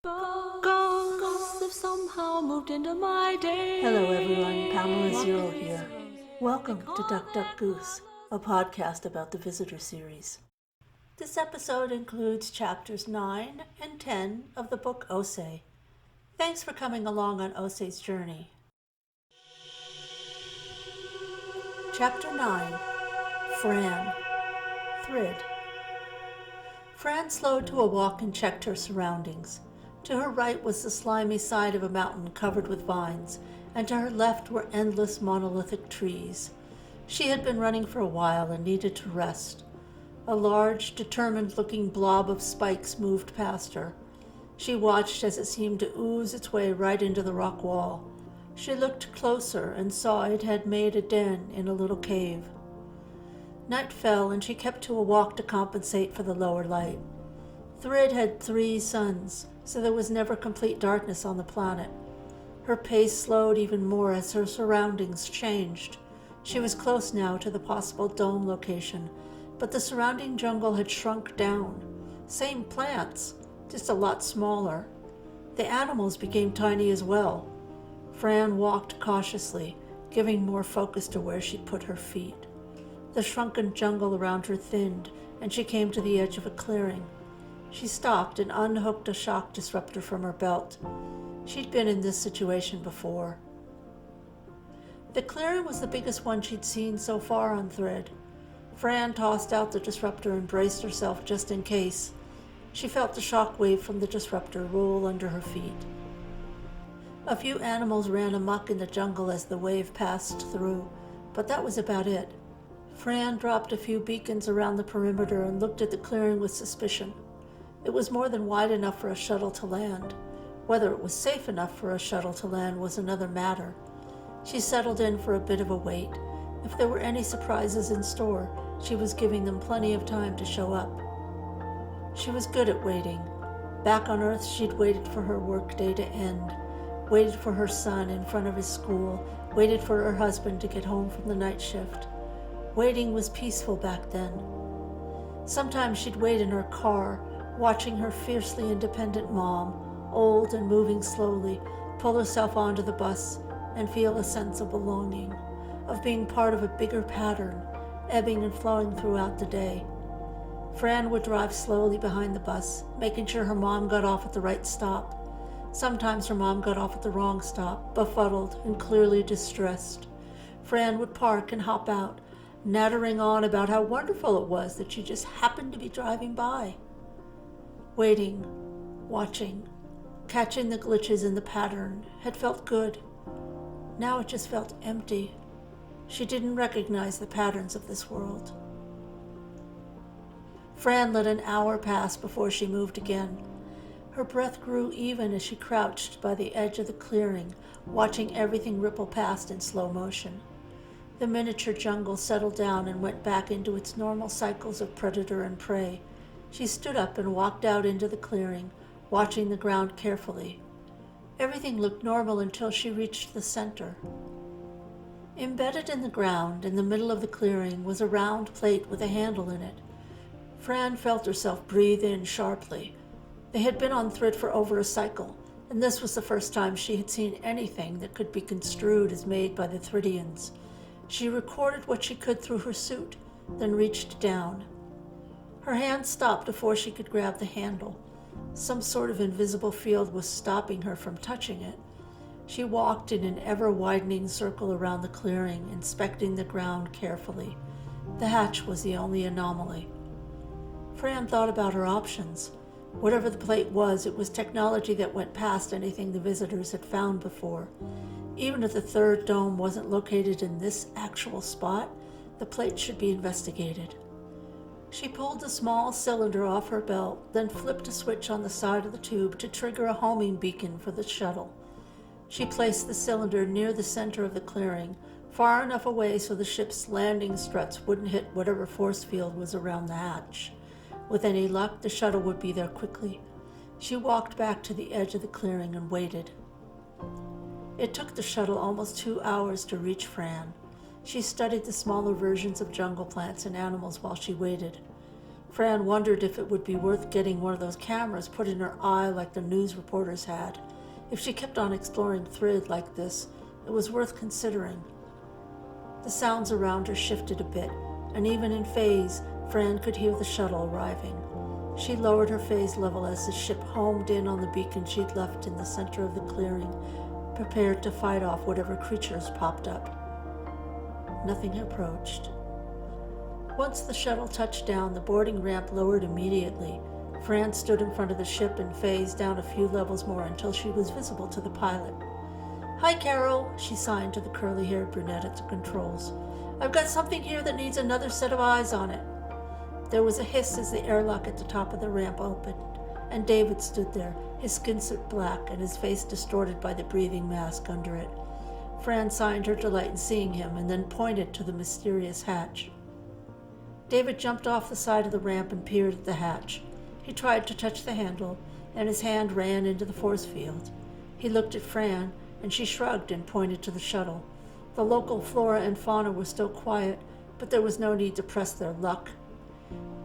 Ghosts have somehow moved into my day. Hello everyone, Pamela Zero here. Welcome to Duck Duck Goose, a podcast about the Visitor series. This episode includes chapters 9 and 10 of the book Osei. Thanks for coming along on Osei's journey. Chapter 9, Fran. Thrid. Fran slowed to a walk and checked her surroundings. To her right was the slimy side of a mountain covered with vines, and to her left were endless monolithic trees. She had been running for a while and needed to rest. A large, determined-looking blob of spikes moved past her. She watched as it seemed to ooze its way right into the rock wall. She looked closer and saw it had made a den in a little cave. Night fell, and she kept to a walk to compensate for the lower light. Thrid had 3 suns, so there was never complete darkness on the planet. Her pace slowed even more as her surroundings changed. She was close now to the possible dome location, but the surrounding jungle had shrunk down. Same plants, just a lot smaller. The animals became tiny as well. Fran walked cautiously, giving more focus to where she'd put her feet. The shrunken jungle around her thinned, and she came to the edge of a clearing. She stopped and unhooked a shock disruptor from her belt. She'd been in this situation before. The clearing was the biggest one she'd seen so far on Thrid. Fran tossed out the disruptor and braced herself just in case. She felt the shock wave from the disruptor roll under her feet. A few animals ran amok in the jungle as the wave passed through, but that was about it. Fran dropped a few beacons around the perimeter and looked at the clearing with suspicion. It was more than wide enough for a shuttle to land. Whether it was safe enough for a shuttle to land was another matter. She settled in for a bit of a wait. If there were any surprises in store, she was giving them plenty of time to show up. She was good at waiting. Back on Earth, she'd waited for her workday to end, waited for her son in front of his school, waited for her husband to get home from the night shift. Waiting was peaceful back then. Sometimes she'd wait in her car, watching her fiercely independent mom, old and moving slowly, pull herself onto the bus and feel a sense of belonging, of being part of a bigger pattern, ebbing and flowing throughout the day. Fran would drive slowly behind the bus, making sure her mom got off at the right stop. Sometimes her mom got off at the wrong stop, befuddled and clearly distressed. Fran would park and hop out, nattering on about how wonderful it was that she just happened to be driving by. Waiting, watching, catching the glitches in the pattern had felt good. Now it just felt empty. She didn't recognize the patterns of this world. Fran let an hour pass before she moved again. Her breath grew even as she crouched by the edge of the clearing, watching everything ripple past in slow motion. The miniature jungle settled down and went back into its normal cycles of predator and prey. She stood up and walked out into the clearing, watching the ground carefully. Everything looked normal until she reached the center. Embedded in the ground, in the middle of the clearing, was a round plate with a handle in it. Fran felt herself breathe in sharply. They had been on Thrid for over a cycle, and this was the first time she had seen anything that could be construed as made by the Thridians. She recorded what she could through her suit, then reached down. Her hand stopped before she could grab the handle. Some sort of invisible field was stopping her from touching it. She walked in an ever-widening circle around the clearing, inspecting the ground carefully. The hatch was the only anomaly. Fran thought about her options. Whatever the plate was, it was technology that went past anything the visitors had found before. Even if the third dome wasn't located in this actual spot, the plate should be investigated. She pulled the small cylinder off her belt, then flipped a switch on the side of the tube to trigger a homing beacon for the shuttle. She placed the cylinder near the center of the clearing, far enough away so the ship's landing struts wouldn't hit whatever force field was around the hatch. With any luck, the shuttle would be there quickly. She walked back to the edge of the clearing and waited. It took the shuttle almost 2 hours to reach Fran. She studied the smaller versions of jungle plants and animals while she waited. Fran wondered if it would be worth getting one of those cameras put in her eye like the news reporters had. If she kept on exploring Thrid like this, it was worth considering. The sounds around her shifted a bit, and even in phase, Fran could hear the shuttle arriving. She lowered her phase level as the ship homed in on the beacon she'd left in the center of the clearing, prepared to fight off whatever creatures popped up. Nothing approached. Once the shuttle touched down, the boarding ramp lowered immediately. Fran stood in front of the ship and phased down a few levels more until she was visible to the pilot. "Hi, Carol," she signed to the curly-haired brunette at the controls. "I've got something here that needs another set of eyes on it." There was a hiss as the airlock at the top of the ramp opened, and David stood there, his skin suit black and his face distorted by the breathing mask under it. Fran signed her delight in seeing him and then pointed to the mysterious hatch. David jumped off the side of the ramp and peered at the hatch. He tried to touch the handle, and his hand ran into the force field. He looked at Fran, and she shrugged and pointed to the shuttle. The local flora and fauna were still quiet, but there was no need to press their luck.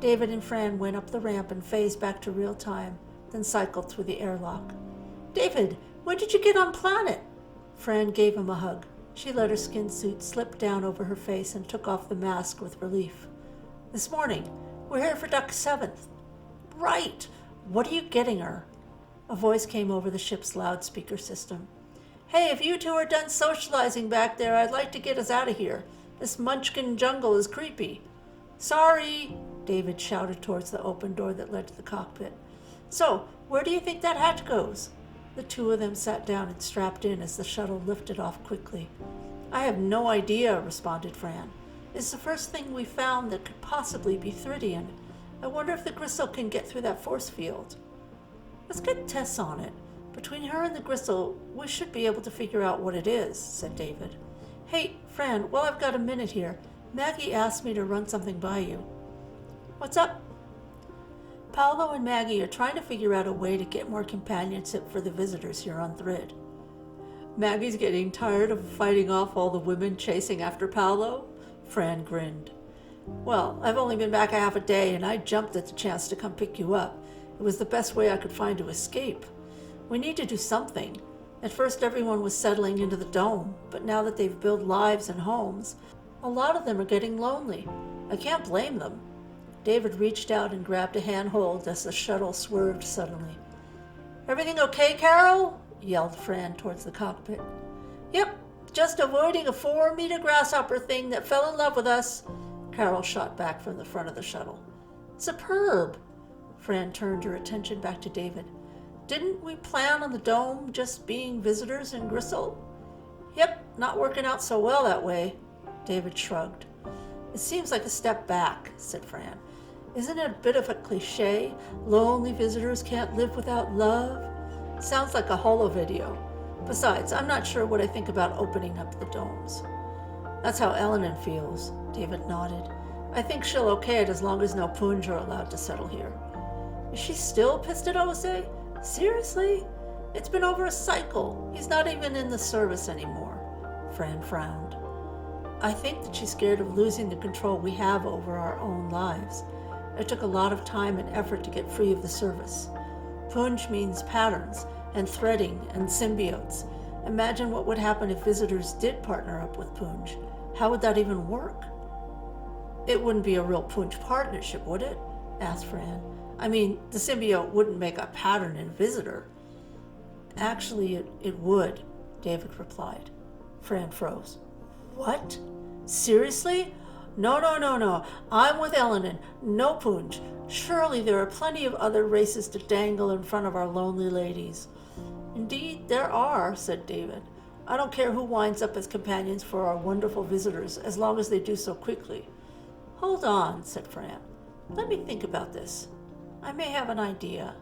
David and Fran went up the ramp and phased back to real time, then cycled through the airlock. "David, when did you get on planet?" Fran gave him a hug. She let her skin suit slip down over her face and took off the mask with relief. "This morning. We're here for Duck 7th. "Right. What are you getting her?" A voice came over the ship's loudspeaker system. "Hey, if you two are done socializing back there, I'd like to get us out of here. This munchkin jungle is creepy." "Sorry," David shouted towards the open door that led to the cockpit. "So, where do you think that hatch goes?" The two of them sat down and strapped in as the shuttle lifted off quickly. "I have no idea," responded Fran. "It's the first thing we found that could possibly be Thridian. I wonder if the Gristle can get through that force field." "Let's get Tess on it. Between her and the Gristle, we should be able to figure out what it is," said David. "Hey, Fran, while I've got a minute here, Maggie asked me to run something by you." "What's up?" "Paolo and Maggie are trying to figure out a way to get more companionship for the visitors here on Thrid." "Maggie's getting tired of fighting off all the women chasing after Paolo?" Fran grinned. "Well, I've only been back a half a day, and I jumped at the chance to come pick you up. It was the best way I could find to escape. We need to do something. At first everyone was settling into the dome, but now that they've built lives and homes, a lot of them are getting lonely. I can't blame them." David reached out and grabbed a handhold as the shuttle swerved suddenly. "Everything okay, Carol?" yelled Fran towards the cockpit. "Yep, just avoiding a 4-meter grasshopper thing that fell in love with us," Carol shot back from the front of the shuttle. "Superb." Fran turned her attention back to David. "Didn't we plan on the dome just being visitors in Gristle?" "Yep, not working out so well that way." David shrugged. "It seems like a step back," said Fran. "Isn't it a bit of a cliche? Lonely visitors can't live without love? Sounds like a holo video. Besides, I'm not sure what I think about opening up the domes." "That's how Eleanor feels," David nodded. "I think she'll okay it as long as no Punj are allowed to settle here." "Is she still pissed at Ose? Seriously? It's been over a cycle. He's not even in the service anymore." Fran frowned. "I think that she's scared of losing the control we have over our own lives. It took a lot of time and effort to get free of the service. Punj means patterns and threading and symbiotes. Imagine what would happen if visitors did partner up with Punj. How would that even work?" "It wouldn't be a real Punj partnership, would it?" asked Fran. "I mean, the symbiote wouldn't make a pattern in visitor." "Actually, it would," David replied. Fran froze. "What? Seriously? No. I'm with Eleanor. No Punj. Surely there are plenty of other races to dangle in front of our lonely ladies." "Indeed, there are," said David. "I don't care who winds up as companions for our wonderful visitors, as long as they do so quickly." "Hold on," said Fran. "Let me think about this. I may have an idea."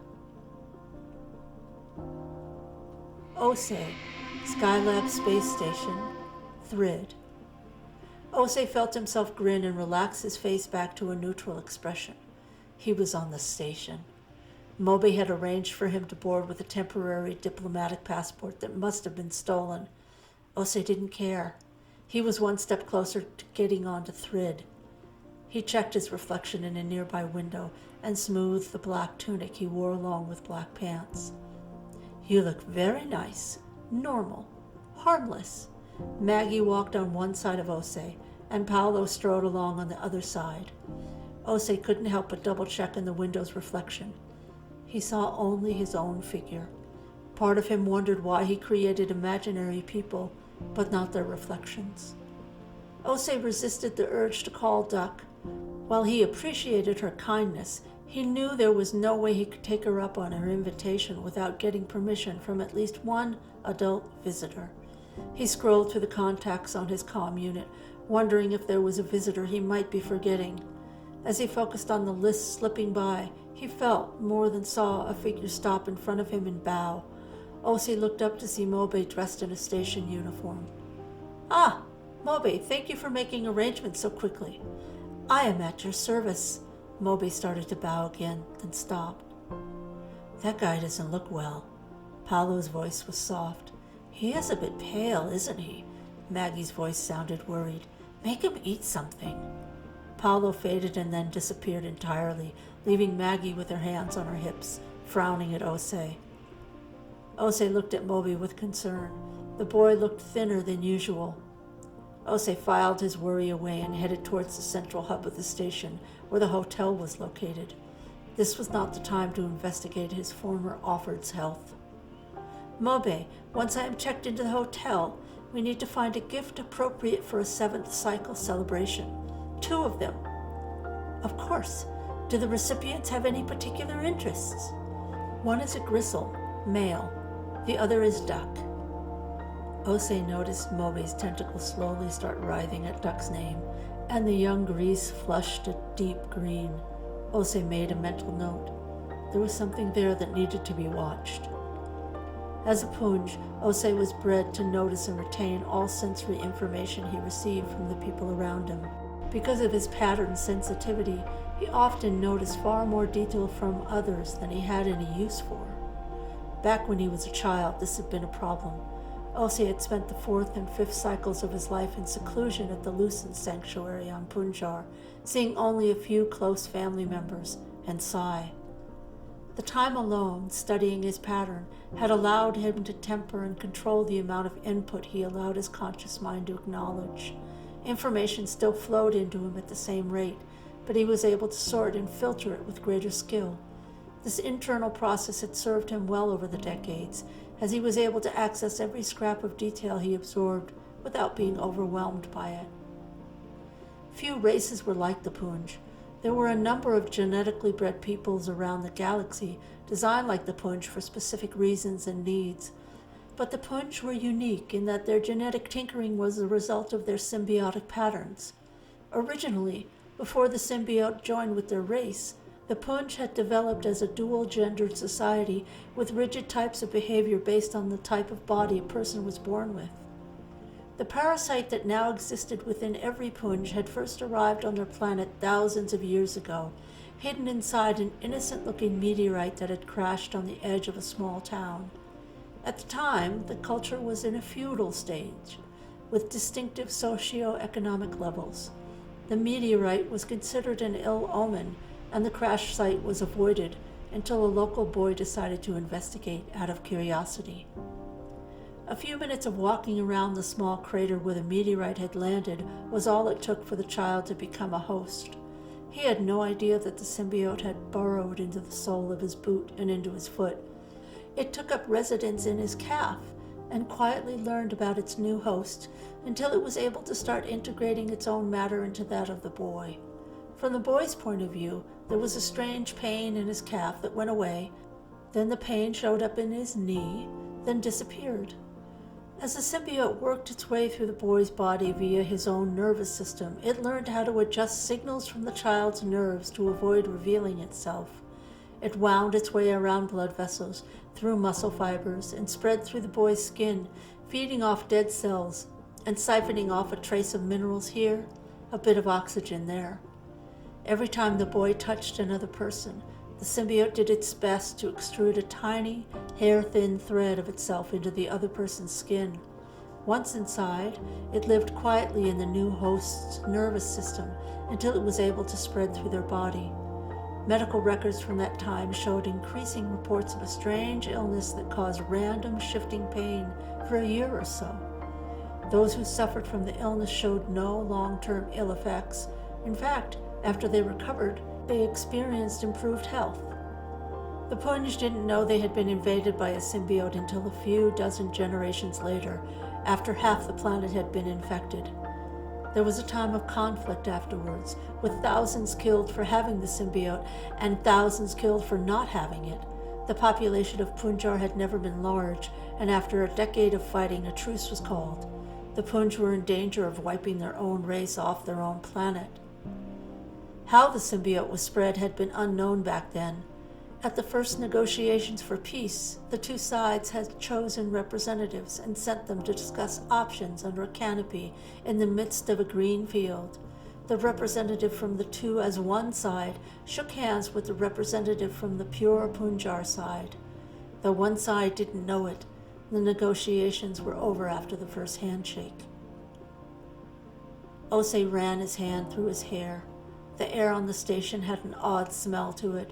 Ose, Skylab Space Station, Thrid. Ose felt himself grin and relax his face back to a neutral expression. He was on the station. Moby had arranged for him to board with a temporary diplomatic passport that must have been stolen. Ose didn't care. He was one step closer to getting onto Thrid. He checked his reflection in a nearby window and smoothed the black tunic he wore along with black pants. "You look very nice, normal, harmless." Maggie walked on one side of Ose, and Paolo strode along on the other side. Ose couldn't help but double-check in the window's reflection. He saw only his own figure. Part of him wondered why he created imaginary people, but not their reflections. Ose resisted the urge to call Duck. While he appreciated her kindness, he knew there was no way he could take her up on her invitation without getting permission from at least one adult visitor. He scrolled through the contacts on his comm unit, wondering if there was a visitor he might be forgetting. As he focused on the list slipping by, he felt, more than saw, a figure stop in front of him and bow. Ose looked up to see Mobe dressed in a station uniform. "Ah, Mobe, thank you for making arrangements so quickly." "I am at your service." Mobe started to bow again, then stopped. "That guy doesn't look well." Paolo's voice was soft. "He is a bit pale, isn't he?" Maggie's voice sounded worried. "Make him eat something." Paolo faded and then disappeared entirely, leaving Maggie with her hands on her hips, frowning at Ose. Ose looked at Moby with concern. The boy looked thinner than usual. Ose filed his worry away and headed towards the central hub of the station, where the hotel was located. This was not the time to investigate his former offered's health. "Mobe, once I am checked into the hotel, we need to find a gift appropriate for a 7th cycle celebration. 2 of them." "Of course. Do the recipients have any particular interests?" "One is a gristle, male. The other is Duck." Ose noticed Mobe's tentacles slowly start writhing at Duck's name, and the young grease flushed a deep green. Ose made a mental note. There was something there that needed to be watched. As a Punj, Ose was bred to notice and retain all sensory information he received from the people around him. Because of his pattern sensitivity, he often noticed far more detail from others than he had any use for. Back when he was a child, this had been a problem. Ose had spent the 4th and 5th cycles of his life in seclusion at the Lucent Sanctuary on Punjar, seeing only a few close family members, and Sai. The time alone, studying his pattern, had allowed him to temper and control the amount of input he allowed his conscious mind to acknowledge. Information still flowed into him at the same rate, but he was able to sort and filter it with greater skill. This internal process had served him well over the decades, as he was able to access every scrap of detail he absorbed without being overwhelmed by it. Few races were like the Punj. There were a number of genetically bred peoples around the galaxy designed like the Punj for specific reasons and needs. But the Punj were unique in that their genetic tinkering was the result of their symbiotic patterns. Originally, before the symbiote joined with their race, the Punj had developed as a dual-gendered society with rigid types of behavior based on the type of body a person was born with. The parasite that now existed within every Punj had first arrived on their planet thousands of years ago, hidden inside an innocent-looking meteorite that had crashed on the edge of a small town. At the time, the culture was in a feudal stage, with distinctive socio-economic levels. The meteorite was considered an ill omen, and the crash site was avoided until a local boy decided to investigate out of curiosity. A few minutes of walking around the small crater where the meteorite had landed was all it took for the child to become a host. He had no idea that the symbiote had burrowed into the sole of his boot and into his foot. It took up residence in his calf and quietly learned about its new host until it was able to start integrating its own matter into that of the boy. From the boy's point of view, there was a strange pain in his calf that went away, then the pain showed up in his knee, then disappeared. As the symbiote worked its way through the boy's body via his own nervous system, it learned how to adjust signals from the child's nerves to avoid revealing itself. It wound its way around blood vessels, through muscle fibers, and spread through the boy's skin, feeding off dead cells and siphoning off a trace of minerals here, a bit of oxygen there. Every time the boy touched another person, the symbiote did its best to extrude a tiny, hair-thin thread of itself into the other person's skin. Once inside, it lived quietly in the new host's nervous system until it was able to spread through their body. Medical records from that time showed increasing reports of a strange illness that caused random shifting pain for a year or so. Those who suffered from the illness showed no long-term ill effects. In fact, after they recovered, they experienced improved health. The Punj didn't know they had been invaded by a symbiote until a few dozen generations later, after half the planet had been infected. There was a time of conflict afterwards, with thousands killed for having the symbiote and thousands killed for not having it. The population of Punjar had never been large, and after a decade of fighting, a truce was called. The Punj were in danger of wiping their own race off their own planet. How the symbiote was spread had been unknown back then. At the first negotiations for peace, the two sides had chosen representatives and sent them to discuss options under a canopy in the midst of a green field. The representative from the two as one side shook hands with the representative from the pure Punjar side. Though one side didn't know it, the negotiations were over after the first handshake. Osei ran his hand through his hair. The air on the station had an odd smell to it.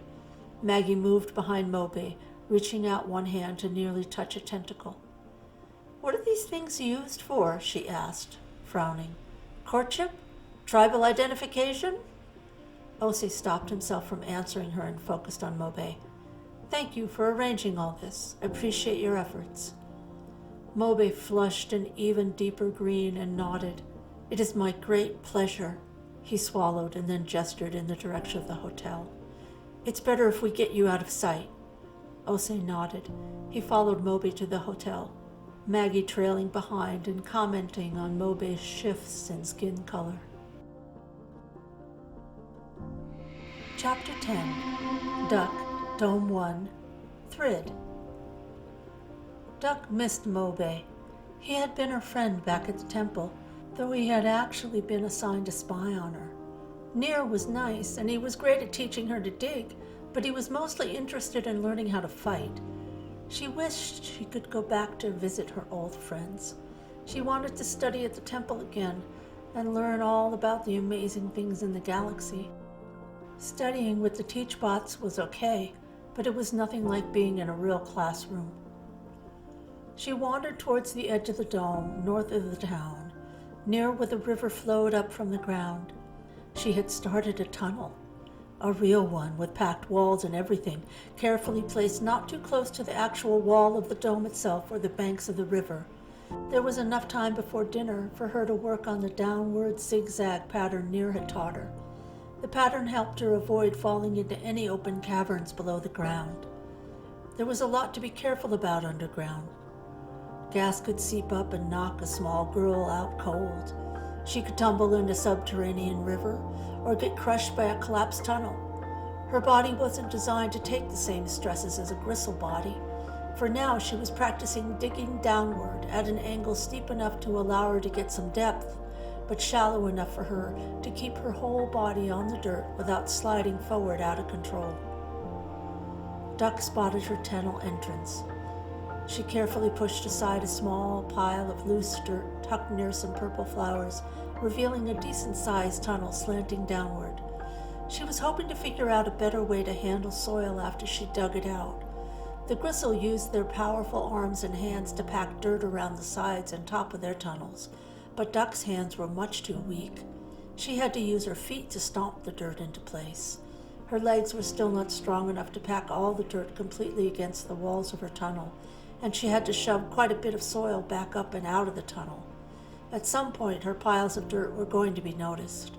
Maggie moved behind Mobe, reaching out one hand to nearly touch a tentacle. "What are these things used for?" she asked, frowning. "Courtship? Tribal identification?" Osei stopped himself from answering her and focused on Mobe. "Thank you for arranging all this. I appreciate your efforts." Mobe flushed an even deeper green and nodded. "It is my great pleasure." He swallowed and then gestured in the direction of the hotel. "It's better if we get you out of sight." Osei nodded. He followed Mobe to the hotel, Maggie trailing behind and commenting on Mobe's shifts in skin color. Chapter 10. Duck, Dome 1, Thrid. Duck missed Mobe. He had been her friend back at the temple, though he had actually been assigned to spy on her. Near was nice, and he was great at teaching her to dig, but he was mostly interested in learning how to fight. She wished she could go back to visit her old friends. She wanted to study at the temple again and learn all about the amazing things in the galaxy. Studying with the teachbots was okay, but it was nothing like being in a real classroom. She wandered towards the edge of the dome, north of the town, near where the river flowed up from the ground. She had started a tunnel, a real one with packed walls and everything, carefully placed not too close to the actual wall of the dome itself or the banks of the river. There was enough time before dinner for her to work on the downward zigzag pattern Near had taught her. The pattern helped her avoid falling into any open caverns below the ground. There was a lot to be careful about underground. Gas could seep up and knock a small girl out cold. She could tumble into a subterranean river or get crushed by a collapsed tunnel. Her body wasn't designed to take the same stresses as a gristle body. For now, she was practicing digging downward at an angle steep enough to allow her to get some depth, but shallow enough for her to keep her whole body on the dirt without sliding forward out of control. Duck spotted her tunnel entrance. She carefully pushed aside a small pile of loose dirt tucked near some purple flowers, revealing a decent-sized tunnel slanting downward. She was hoping to figure out a better way to handle soil after she dug it out. The gristle used their powerful arms and hands to pack dirt around the sides and top of their tunnels, but Duck's hands were much too weak. She had to use her feet to stomp the dirt into place. Her legs were still not strong enough to pack all the dirt completely against the walls of her tunnel, and she had to shove quite a bit of soil back up and out of the tunnel. At some point, her piles of dirt were going to be noticed.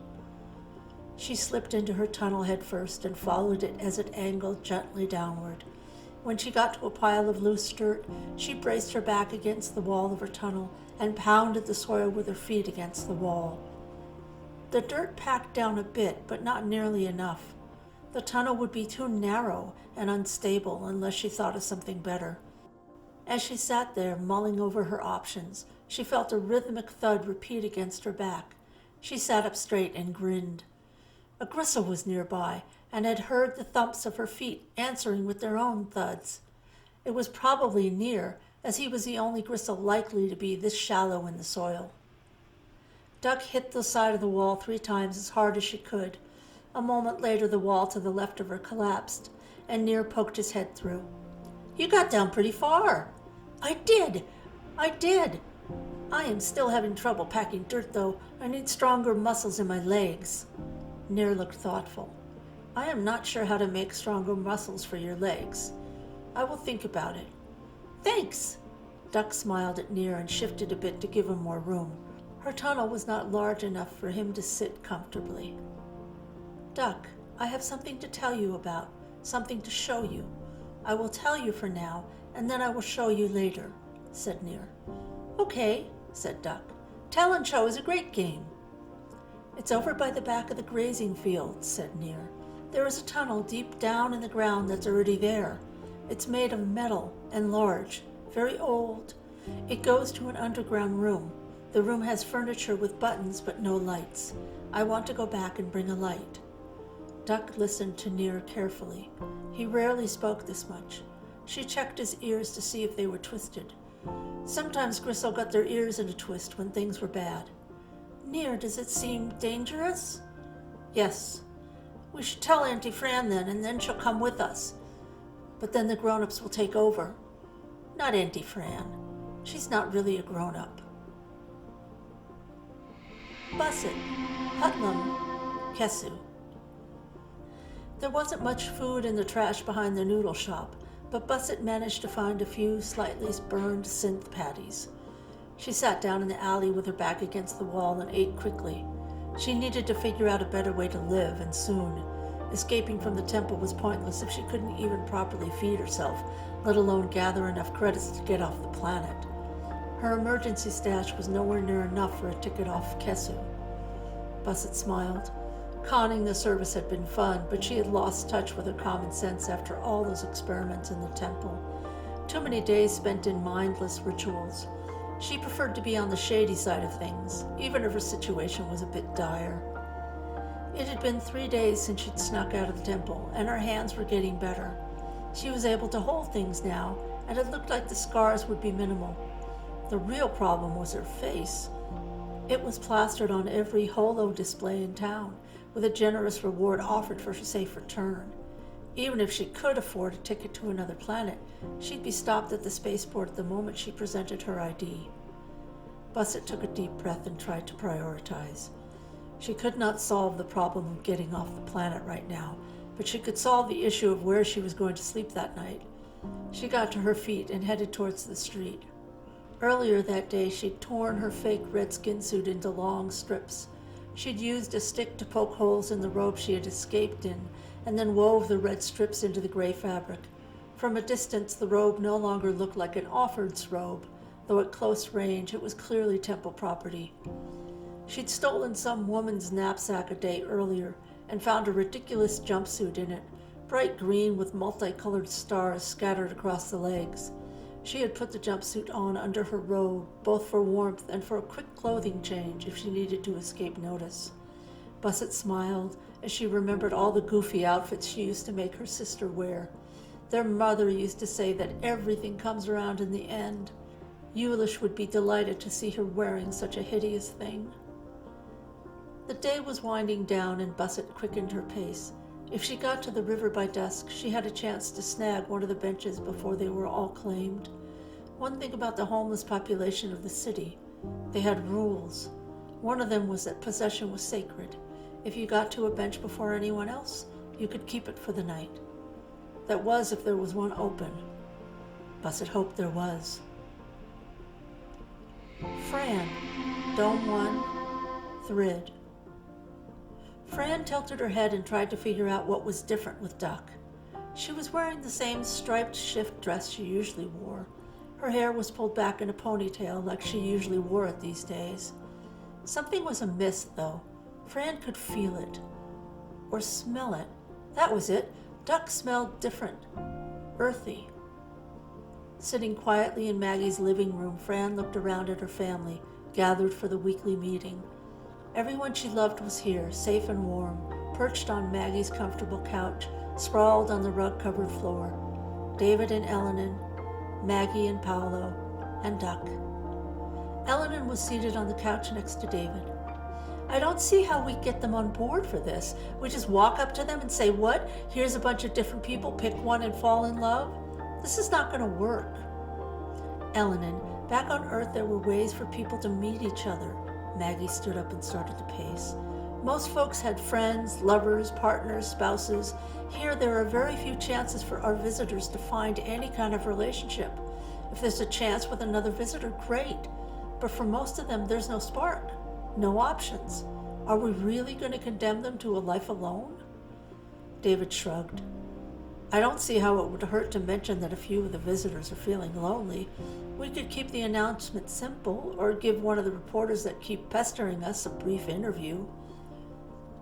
She slipped into her tunnel head first and followed it as it angled gently downward. When she got to a pile of loose dirt, she braced her back against the wall of her tunnel and pounded the soil with her feet against the wall. The dirt packed down a bit, but not nearly enough. The tunnel would be too narrow and unstable unless she thought of something better. As she sat there, mulling over her options, she felt a rhythmic thud repeat against her back. She sat up straight and grinned. A gristle was nearby and had heard the thumps of her feet answering with their own thuds. It was probably near, as he was the only gristle likely to be this shallow in the soil. Duck hit the side of the wall 3 times as hard as she could. A moment later, the wall to the left of her collapsed, and Near poked his head through. "You got down pretty far." I did. I am still having trouble packing dirt, though. I need stronger muscles in my legs." Near looked thoughtful. "I am not sure how to make stronger muscles for your legs. I will think about it." "Thanks." Duck smiled at Near and shifted a bit to give him more room. Her tunnel was not large enough for him to sit comfortably. "Duck, I have something to tell you about, something to show you. I will tell you for now, and then I will show you later," said Near. "Okay," said Duck. "Tell and show is a great game." "It's over by the back of the grazing field," said Near. "There is a tunnel deep down in the ground that's already there. It's made of metal and large, very old. It goes to an underground room. The room has furniture with buttons but no lights. I want to go back and bring a light." Duck listened to Near carefully. He rarely spoke this much. She checked his ears to see if they were twisted. Sometimes Gristle got their ears in a twist when things were bad. "Near, does it seem dangerous?" "Yes. We should tell Auntie Fran then, and then she'll come with us. But then the grown-ups will take over. Not Auntie Fran. She's not really a grown-up." Bussett, Hutlam, Kesu. There wasn't much food in the trash behind the noodle shop, but Bussett managed to find a few slightly burned synth patties. She sat down in the alley with her back against the wall and ate quickly. She needed to figure out a better way to live, and soon. Escaping from the temple was pointless if she couldn't even properly feed herself, let alone gather enough credits to get off the planet. Her emergency stash was nowhere near enough for a ticket off Kesu. Bussett smiled. Conning the service had been fun, but she had lost touch with her common sense after all those experiments in the temple. Too many days spent in mindless rituals. She preferred to be on the shady side of things, even if her situation was a bit dire. It had been 3 days since she'd snuck out of the temple, and her hands were getting better. She was able to hold things now, and it looked like the scars would be minimal. The real problem was her face. It was plastered on every holo display in town, with a generous reward offered for her safe return. Even if she could afford a ticket to another planet, she'd be stopped at the spaceport the moment she presented her ID. Bussett took a deep breath and tried to prioritize. She could not solve the problem of getting off the planet right now, but she could solve the issue of where she was going to sleep that night. She got to her feet and headed towards the street. Earlier that day, she'd torn her fake red skin suit into long strips. She'd used a stick to poke holes in the robe she had escaped in, and then wove the red strips into the gray fabric. From a distance, the robe no longer looked like an offered's robe, though at close range it was clearly temple property. She'd stolen some woman's knapsack a day earlier and found a ridiculous jumpsuit in it, bright green with multicolored stars scattered across the legs. She had put the jumpsuit on under her robe, both for warmth and for a quick clothing change if she needed to escape notice. Bussett smiled as she remembered all the goofy outfits she used to make her sister wear. Their mother used to say that everything comes around in the end. Eulish would be delighted to see her wearing such a hideous thing. The day was winding down and Bussett quickened her pace. If she got to the river by dusk, she had a chance to snag one of the benches before they were all claimed. One thing about the homeless population of the city, they had rules. One of them was that possession was sacred. If you got to a bench before anyone else, you could keep it for the night. That was if there was one open. Bussett hoped there was. Fran, Dome 1, Thrid. Fran tilted her head and tried to figure out what was different with Duck. She was wearing the same striped shift dress she usually wore. Her hair was pulled back in a ponytail like she usually wore it these days. Something was amiss, though. Fran could feel it. Or smell it. That was it. Duck smelled different. Earthy. Sitting quietly in Maggie's living room, Fran looked around at her family, gathered for the weekly meeting. Everyone she loved was here, safe and warm, perched on Maggie's comfortable couch, sprawled on the rug-covered floor. David and Eleanor, Maggie and Paolo, and Duck. Eleanor was seated on the couch next to David. I don't see how we get them on board for this. We just walk up to them and say, what? Here's a bunch of different people, pick one and fall in love? This is not going to work. Eleanor, back on Earth there were ways for people to meet each other. Maggie stood up and started to pace. Most folks had friends, lovers, partners, spouses. Here there are very few chances for our visitors to find any kind of relationship. If there's a chance with another visitor, great. But for most of them, there's no spark, no options. Are we really going to condemn them to a life alone? David shrugged. I don't see how it would hurt to mention that a few of the visitors are feeling lonely. We could keep the announcement simple, or give one of the reporters that keep pestering us a brief interview.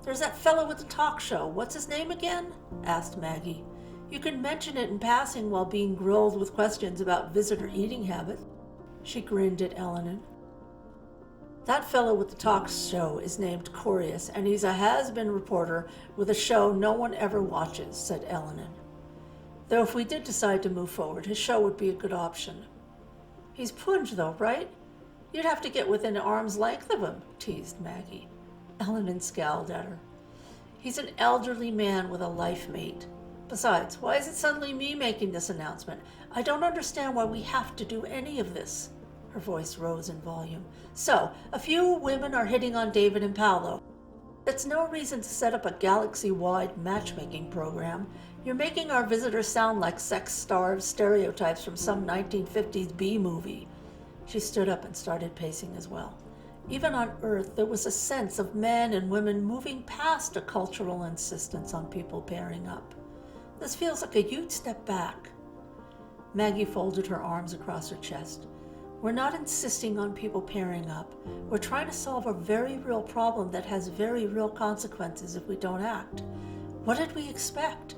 There's that fellow with the talk show. What's his name again? Asked Maggie. You can mention it in passing while being grilled with questions about visitor eating habits. She grinned at Eleanor. That fellow with the talk show is named Corius, and he's a has-been reporter with a show no one ever watches, said Eleanor. Though if we did decide to move forward, his show would be a good option. He's Punj, though, right? You'd have to get within arm's length of him, teased Maggie. Eleanor scowled at her. He's an elderly man with a life mate. Besides, why is it suddenly me making this announcement? I don't understand why we have to do any of this. Her voice rose in volume. So, a few women are hitting on David and Paolo. That's no reason to set up a galaxy-wide matchmaking program. You're making our visitors sound like sex-starved stereotypes from some 1950s B-movie. She stood up and started pacing as well. Even on Earth, there was a sense of men and women moving past a cultural insistence on people pairing up. This feels like a huge step back. Maggie folded her arms across her chest. We're not insisting on people pairing up. We're trying to solve a very real problem that has very real consequences if we don't act. What did we expect?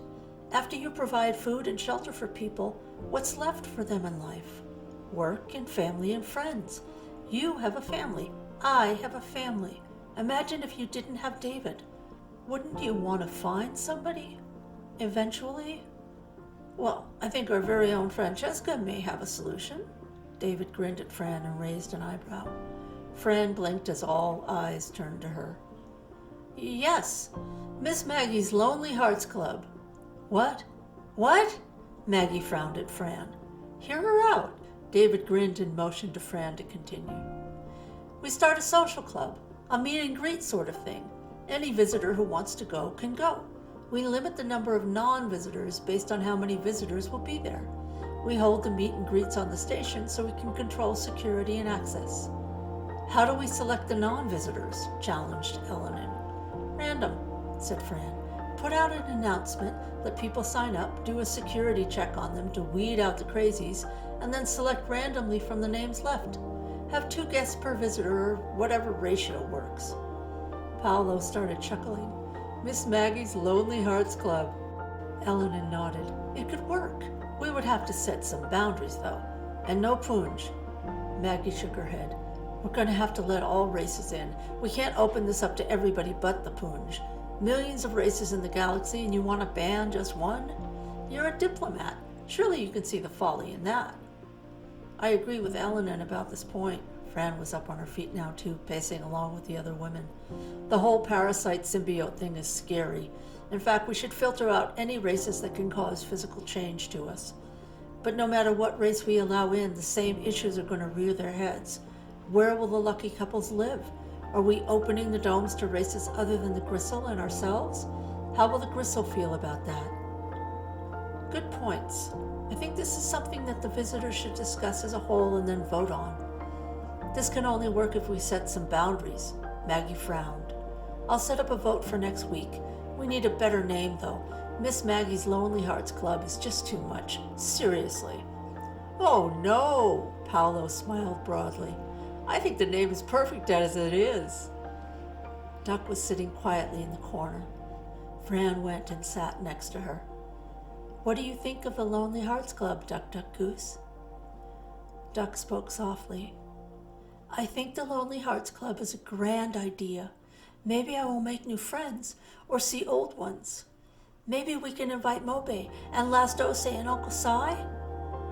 After you provide food and shelter for people, what's left for them in life? Work and family and friends. You have a family. I have a family. Imagine if you didn't have David. Wouldn't you want to find somebody? Eventually? Well, I think our very own Francesca may have a solution. David grinned at Fran and raised an eyebrow. Fran blinked as all eyes turned to her. Yes, Miss Maggie's Lonely Hearts Club. What? What? Maggie frowned at Fran. Hear her out. David grinned and motioned to Fran to continue. We start a social club, a meet and greet sort of thing. Any visitor who wants to go can go. We limit the number of non-visitors based on how many visitors will be there. We hold the meet and greets on the station so we can control security and access. How do we select the non-visitors? Challenged Eleanor. Random, said Fran. Put out an announcement, let people sign up, do a security check on them to weed out the crazies, and then select randomly from the names left. Have 2 guests per visitor or whatever ratio works. Paolo started chuckling. Miss Maggie's Lonely Hearts Club. Eleanor nodded. It could work. We would have to set some boundaries, though. And no punj. Maggie shook her head. We're going to have to let all races in. We can't open this up to everybody but the punj. Millions of races in the galaxy, and you want to ban just one? You're a diplomat. Surely you can see the folly in that. I agree with Eleanor about this point. Fran was up on her feet now, too, pacing along with the other women. The whole parasite symbiote thing is scary. In fact, we should filter out any races that can cause physical change to us. But no matter what race we allow in, the same issues are going to rear their heads. Where will the lucky couples live? Are we opening the domes to races other than the Gristle and ourselves? How will the Gristle feel about that? Good points. I think this is something that the visitors should discuss as a whole and then vote on. This can only work if we set some boundaries. Maggie frowned. I'll set up a vote for next week. We need a better name, though. Miss Maggie's Lonely Hearts Club is just too much. Seriously. Oh, no, Paolo smiled broadly. I think the name is perfect as it is. Duck was sitting quietly in the corner. Fran went and sat next to her. What do you think of the Lonely Hearts Club, Duck, Duck, Goose? Duck spoke softly. I think the Lonely Hearts Club is a grand idea. Maybe I will make new friends or see old ones. Maybe we can invite Mobe and Last Ose and Uncle Si.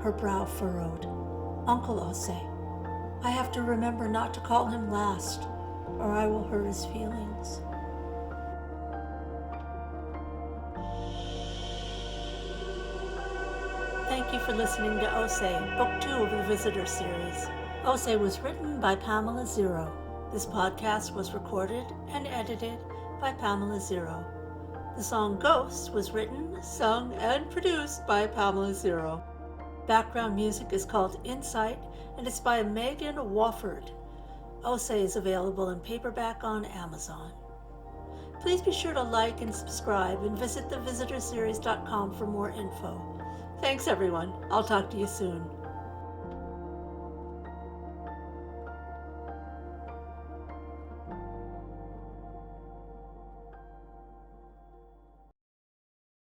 her brow furrowed. Uncle Ose. I have to remember not to call him last, or I will hurt his feelings. Thank you for listening to Ose, Book 2 of the Visitor series. Ose was written by Pamela Zero. This podcast was recorded and edited by Pamela Zero. The song Ghosts was written, sung, and produced by Pamela Zero. Background music is called Insight, and it's by Megan Wofford. Ose is available in paperback on Amazon. Please be sure to like and subscribe and visit thevisitorseries.com for more info. Thanks, everyone. I'll talk to you soon.